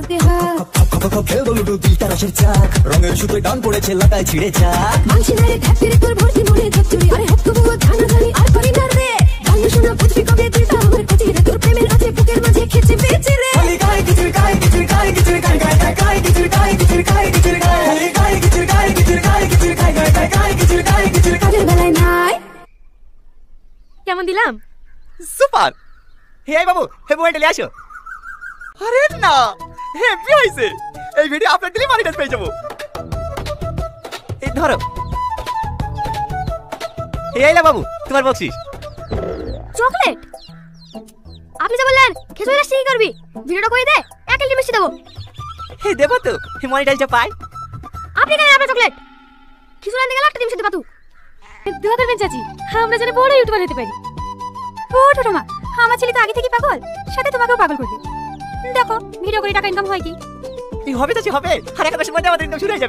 হাতে হাত খেলবো লুডু দিল তারাশের চাক রঙের সুতোয় টান পড়েছে লাটায় ছিঁড়ে যাক মানছি না রে ধ্যাপ তোর ভর্তি মনে ধ্যাপ চুরি আরে হাত তবুও জানা জানি আর পারি না রে গান শোনা বুঝবি কবে দিলটা আমার কাছে রে তোর প্রেমের আছে বুকের মাঝে খেচে বেঁচে রে খালি গায় গিচির গায় গিচির গায় গিচির গায় গায় গায় গায় গিচির গায় গিচির গায় গিচির গায় খালি গায় গিচির গায় গিচির গায় গিচির গায় গায় গায় গায় গিচির গায় গিচির গায় কাজের বেলায় নাই কেমন দিলাম সুপার। হে বাবু হে মোবাইলটা নিয়ে আসো। আরে না হেভি হয়েছে, এই ভিডিও আপলোড দিলে মানিটাইজ পেয়ে যাবো। এই ধরো, এই আইলা বাবু তোমার বকশিস। চকলেট? আপনি যা বললেন খেজুরের রস কি করবি? ভিডিওটা করে দে, 1 কেজি মিষ্টি দেবো। হে দেবো তো, হে মনিটাইজটা পাই। আপনি কেন আপনার চকলেট? খেজুর আনতে গেলে একটা ডিম সিদ্ধ পাতু। দোয়া করবেন চাচি, আমরা যেন বড় ইউটিউবার হতে পারি। ও ছোট মা, আমার ছেলে তো আগে থেকে পাগল, সাথে তোমাকেও পাগল করবে। দেখো ভিডিও করে টাকা ইনকাম হয় কি? হবে তো হবে, আর 1 মাসের মধ্যে আমাদের ইনকাম শুরু হয়ে যাবে।